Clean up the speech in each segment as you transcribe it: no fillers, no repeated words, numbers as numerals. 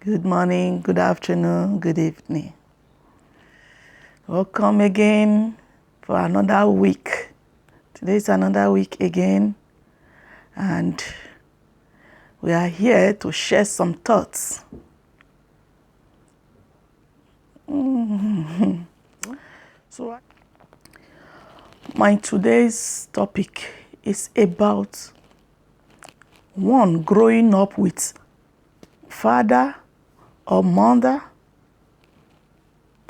Good morning, good afternoon, good evening. Welcome again for another week. Today is another week again, and we are here to share some thoughts. So, my today's topic is about one growing up with father or mother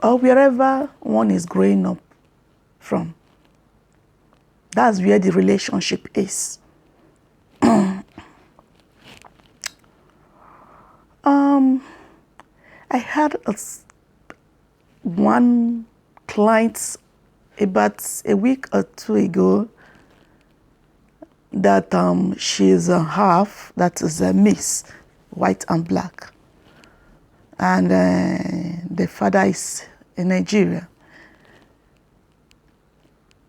or wherever one is growing up from. That's where the relationship is. I had one client about a week or two ago that she's a half, that is a mix, white and black. And the father is in Nigeria.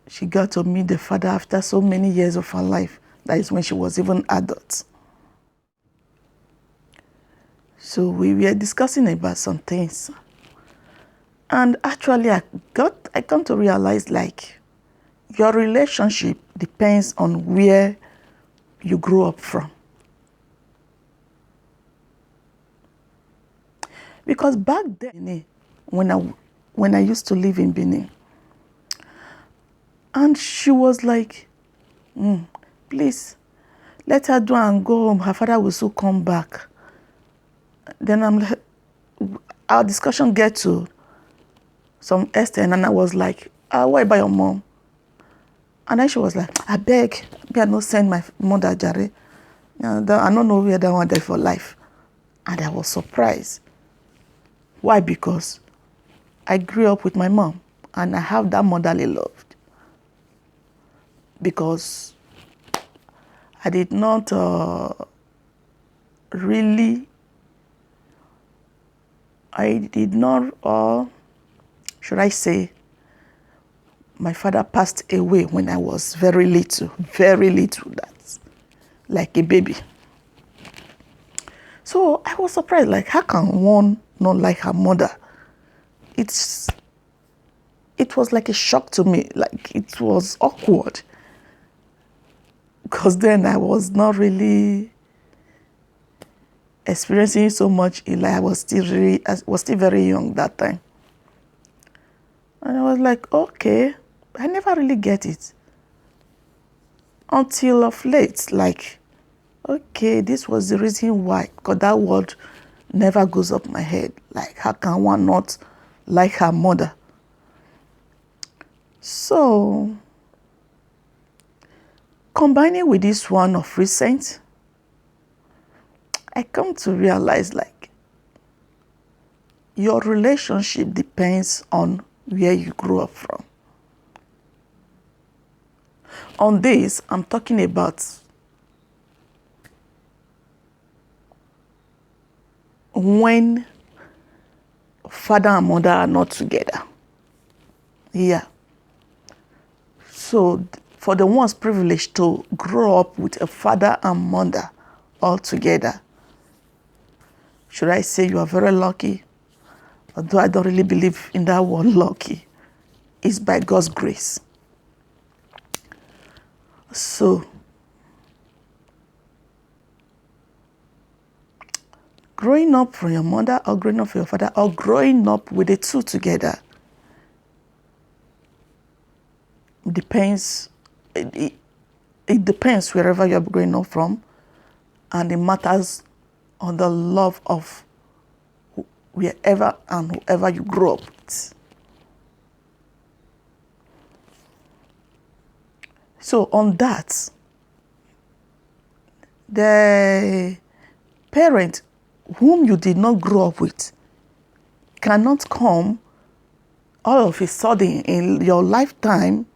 She got to meet the father after so many years of her life. That is when she was even adult. So we were discussing about some things. And actually I come to realize like your relationship depends on where you grew up from. Because back then, when I used to live in Benin, and she was like, please, let her do and go home. Her father will soon come back. Then our discussion get to some extent, and I was like, what about your mom? And then she was like, I beg, I not send my mother Jare. I don't know where that one there for life. And I was surprised. Why? Because I grew up with my mom and I have that motherly love. Because I did not should I say, my father passed away when I was very little, that's like a baby. So I was surprised, like, how can one not like her mother? It was like a shock to me, like it was awkward. Because then I was not really experiencing so much. I was still very young that time. And I was like, okay, I never really get it. Until of late, like, okay, this was the reason why, because that word never goes up my head. Like, how can one not like her mother? So, combining with this one of recent, I come to realize like your relationship depends on where you grew up from. On this, I'm talking about when father and mother are not together. Yeah. So for the ones privileged to grow up with a father and mother all together, should I say you are very lucky? Although I don't really believe in that word lucky. It's by God's grace. So, growing up from your mother or growing up from your father or growing up with the two together depends, it depends wherever you're growing up from, and it matters on the love of wherever and whoever you grow up with. So on that, the parent whom you did not grow up with cannot come all of a sudden in your lifetime,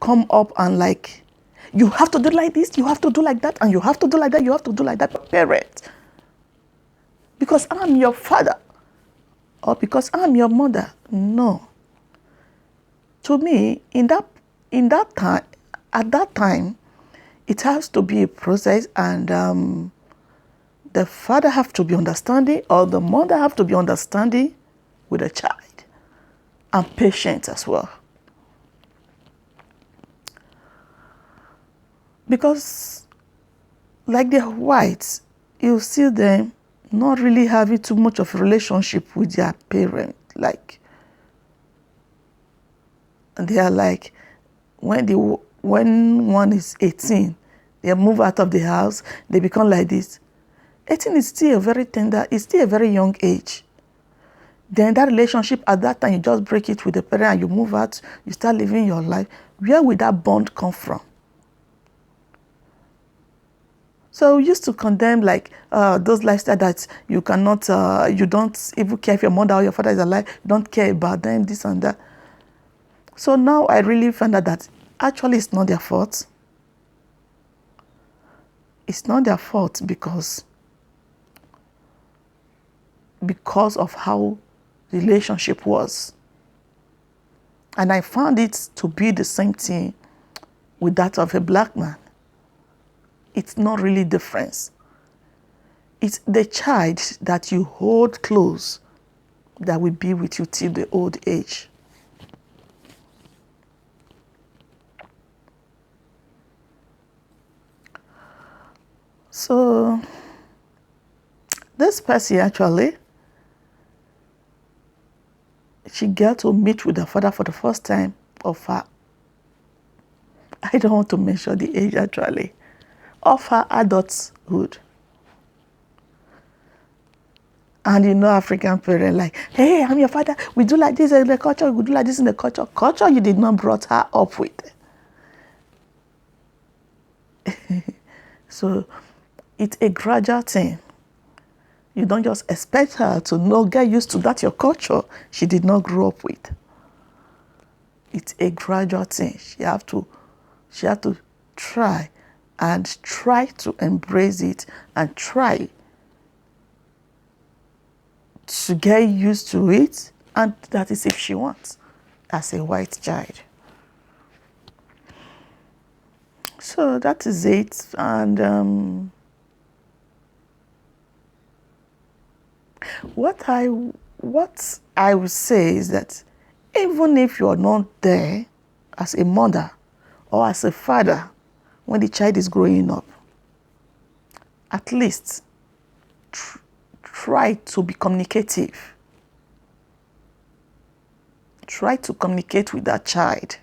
come up and like, you have to do like this, you have to do like that, and you have to do like that, you have to do like that, parent. Because I'm your father or because I'm your mother. No. To me, at that time, it has to be a process, and the father have to be understanding, or the mother have to be understanding with the child, and patient as well. Because like the whites, you see them not really having too much of a relationship with their parent. Like, they are like, when one is 18, they move out of the house, they become like this. 18 is still a very tender, it's still a very young age. Then that relationship, at that time, you just break it with the parent and you move out, you start living your life. Where will that bond come from? So we used to condemn like those lifestyles that you cannot, you don't even care if your mother or your father is alive, you don't care about them, this and that. So now I really found out that actually it's not their fault. It's not their fault because of how the relationship was. And I found it to be the same thing with that of a black man. It's not really different. It's the child that you hold close that will be with you till the old age. So this person actually, she got to meet with her father for the first time of her, I don't want to mention the age actually, of her adulthood. And you know, African parents like, hey, I'm your father, we do like this in the culture, we do like this in the culture. Culture you did not brought her up with. So it's a gradual thing. You don't just expect her to know, get used to that your culture she did not grow up with. It's a gradual thing. She have to try to embrace it and try to get used to it, and that is if she wants, as a white child. So that is it. And what I would say is that even if you're not there as a mother or as a father when the child is growing up, at least try to be communicative. Try to communicate with that child.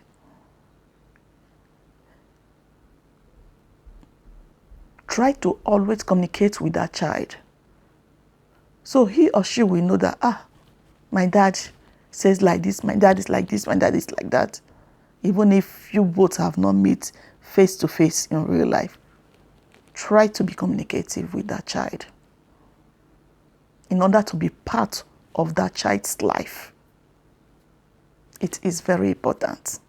Try to always communicate with that child. So he or she will know that, my dad says like this, my dad is like this, my dad is like that. Even if you both have not met face to face in real life, try to be communicative with that child in order to be part of that child's life. It is very important.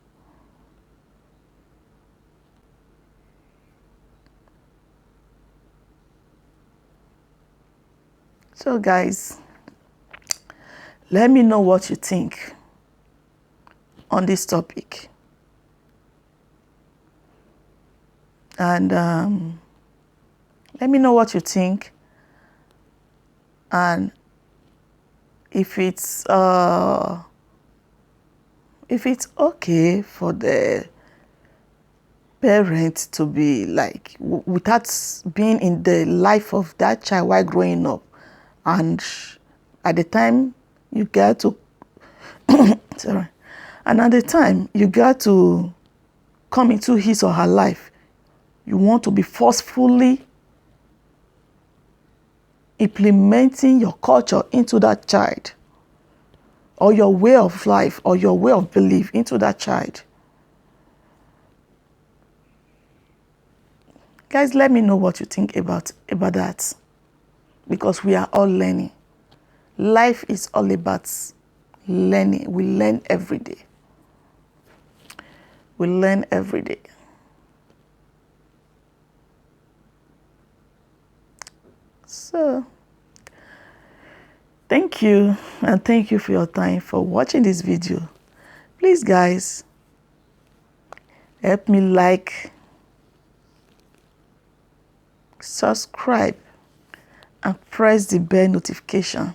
So guys, let me know what you think on this topic. And let me know what you think. And if it's okay for the parent to be like, without being in the life of that child while growing up, and at the time you get to sorry, and at the time you get to come into his or her life, you want to be forcefully implementing your culture into that child, or your way of life or your way of belief into that child. Guys, let me know what you think about that, because we are all learning. Life is all about learning. We learn every day. We learn every day. So, thank you, and thank you for your time for watching this video. Please, guys, help me like, subscribe, and press the bell notification.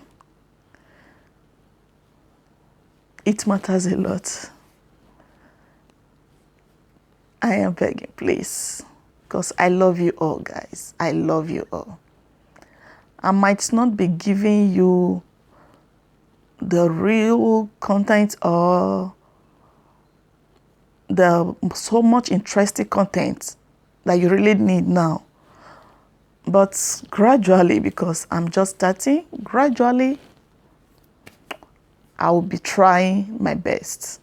It matters a lot. I am begging, please, because I love you all, guys. I love you all. I might not be giving you the real content or the so much interesting content that you really need now. But gradually, because I'm just starting, gradually, I will be trying my best.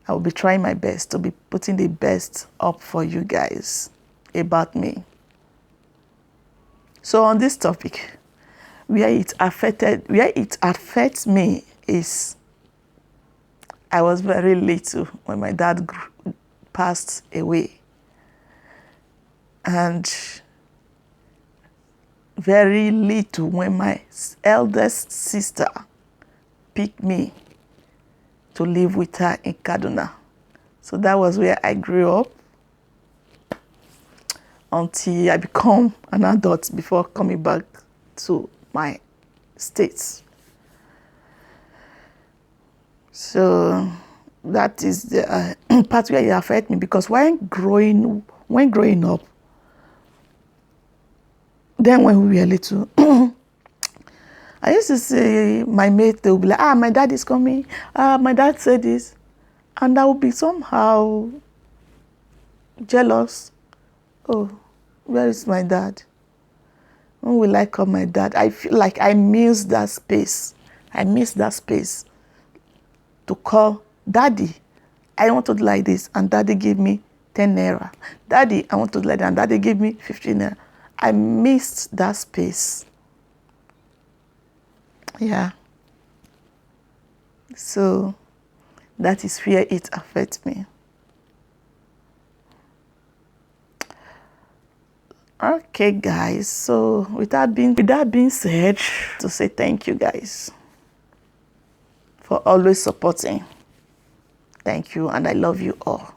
I will be trying my best to be putting the best up for you guys about me. So on this topic, where it affects me is I was very little when my dad passed away. And very little when my eldest sister picked me to live with her in Kaduna. So that was where I grew up until I become an adult before coming back to my states. So that is the part where it affected me, because when growing up, then when we were little, I used to say, my mate, they would be like, my dad is coming. My dad said this. And I would be somehow jealous. Oh, where is my dad? When will I call my dad? I feel like I miss that space. I miss that space to call daddy. I want to do like this, and daddy gave me 10 naira. Daddy, I want to do like that, and daddy gave me 15 naira. I missed that space. Yeah. So that is where it affects me. Okay, guys. So with that being said, to say thank you, guys, for always supporting. Thank you, and I love you all.